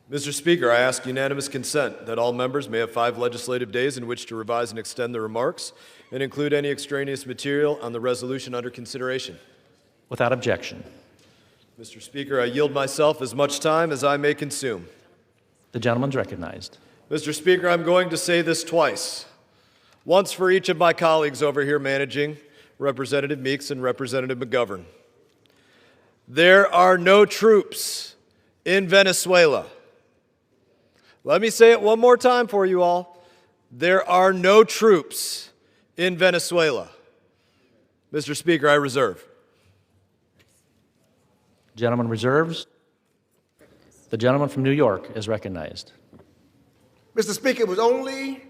Mr. Speaker, I ask unanimous consent that all members may have 5 legislative days in which to revise and extend their remarks and include any extraneous material on the resolution under consideration. Without objection. Mr. Speaker, I yield myself as much time as I may consume. The gentleman's recognized. Mr. Speaker, I'm going to say this twice. Once for each of my colleagues over here managing, Representative Meeks and Representative McGovern. There are no troops in Venezuela. Let me say it one more time for you all. There are no troops in Venezuela. Mr. Speaker, I reserve. Gentleman reserves. The gentleman from New York is recognized. Mr. Speaker, it was only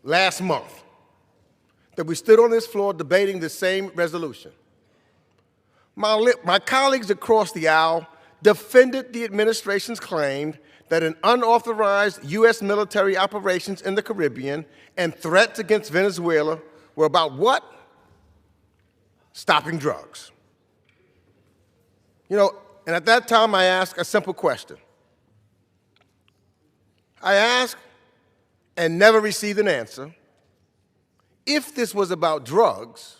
last month that we stood on this floor debating the same resolution. My colleagues across the aisle defended the administration's claim that an unauthorized U.S. military operations in the Caribbean and threats against Venezuela were about what? Stopping drugs. You know, and at that time I asked a simple question. I asked and never received an answer. If this was about drugs,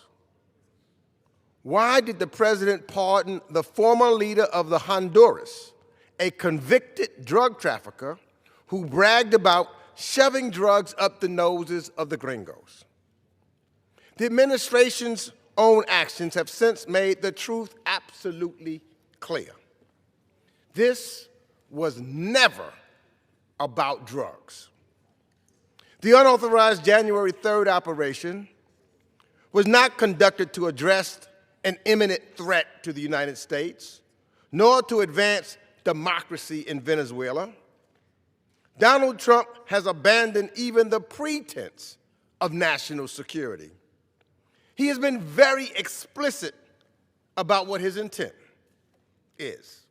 why did the president pardon the former leader of the Honduras, a convicted drug trafficker who bragged about shoving drugs up the noses of the gringos? The administration's own actions have since made the truth absolutely clear. This was never about drugs. The unauthorized January 3rd operation was not conducted to address an imminent threat to the United States, nor to advance democracy in Venezuela. Donald Trump has abandoned even the pretense of national security. He has been very explicit about what his intent is.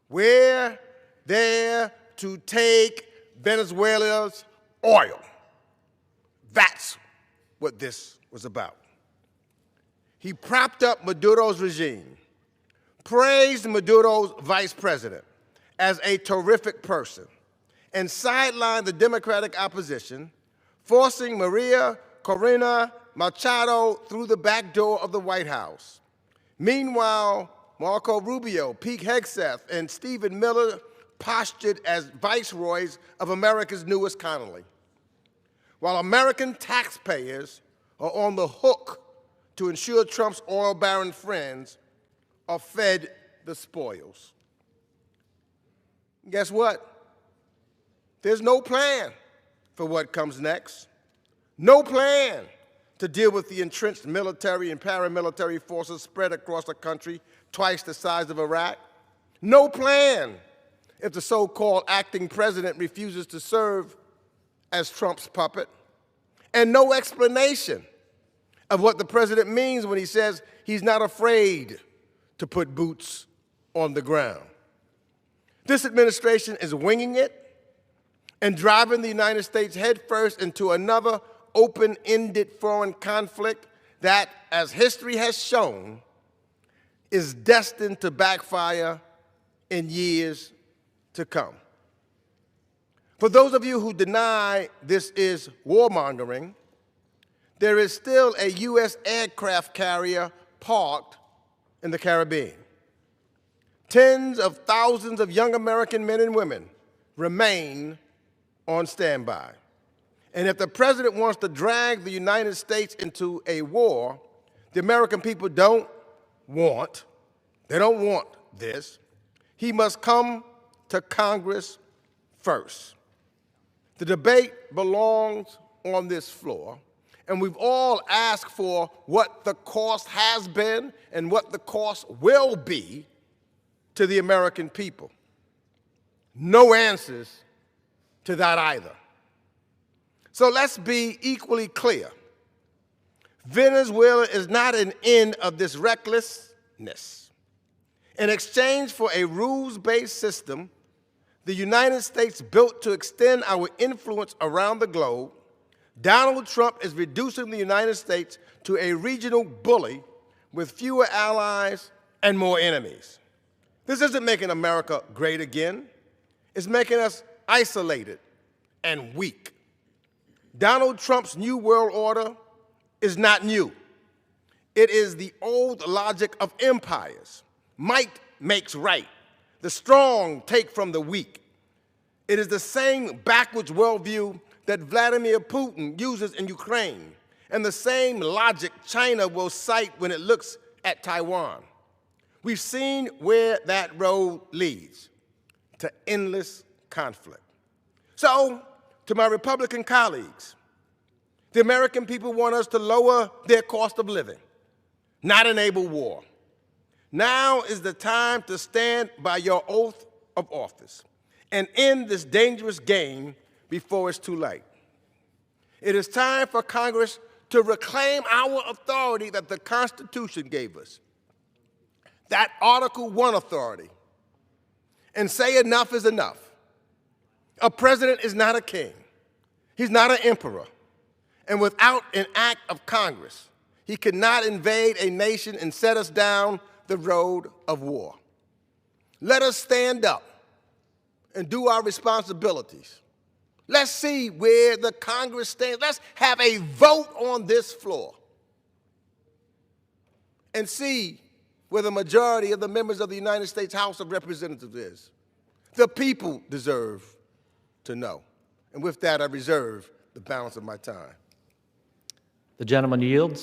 We're there to take Venezuela's oil. That's what this was about. He propped up Maduro's regime, praised Maduro's vice president as a terrific person, and sidelined the Democratic opposition, forcing Maria Corina Machado through the back door of the White House. Meanwhile, Marco Rubio, Pete Hegseth, and Stephen Miller postured as viceroys of America's newest colony, while American taxpayers are on the hook to ensure Trump's oil baron friends are fed the spoils. Guess what? There's no plan for what comes next. No plan to deal with the entrenched military and paramilitary forces spread across a country twice the size of Iraq. No plan if the so-called acting president refuses to serve as Trump's puppet. And no explanation of what the president means when he says he's not afraid to put boots on the ground. This administration is winging it and driving the United States headfirst into another open-ended foreign conflict that, as history has shown, is destined to backfire in years to come. For those of you who deny this is warmongering, there is still a U.S. aircraft carrier parked in the Caribbean. Tens of thousands of young American men and women remain on standby. And if the president wants to drag the United States into a war, the American people don't want this. He must come to Congress first. The debate belongs on this floor, and we've all asked for what the cost has been and what the cost will be to the American people. No answers to that either. So let's be equally clear. Venezuela is not an end of this recklessness. In exchange for a rules-based system the United States built to extend our influence around the globe, Donald Trump is reducing the United States to a regional bully with fewer allies and more enemies. This isn't making America great again. is making us isolated and weak. Donald Trump's New World Order is not new. It is the old logic of empires. Might makes right. The strong take from the weak. It is the same backwards worldview that Vladimir Putin uses in Ukraine, and the same logic China will cite when it looks at Taiwan. We've seen where that road leads, to endless conflict. So, to my Republican colleagues, the American people want us to lower their cost of living, not enable war. Now is the time to stand by your oath of office and end this dangerous game before it's too late. It is time for Congress to reclaim our authority that the Constitution gave us, that Article 1 authority, and say enough is enough. A president is not a king. He's not an emperor. And without an act of Congress, he cannot invade a nation and set us down the road of war. Let us stand up and do our responsibilities. Let's see where the Congress stands. Let's have a vote on this floor and see where the majority of the members of the United States House of Representatives is. The people deserve to know. And with that, I reserve the balance of my time. The gentleman yields.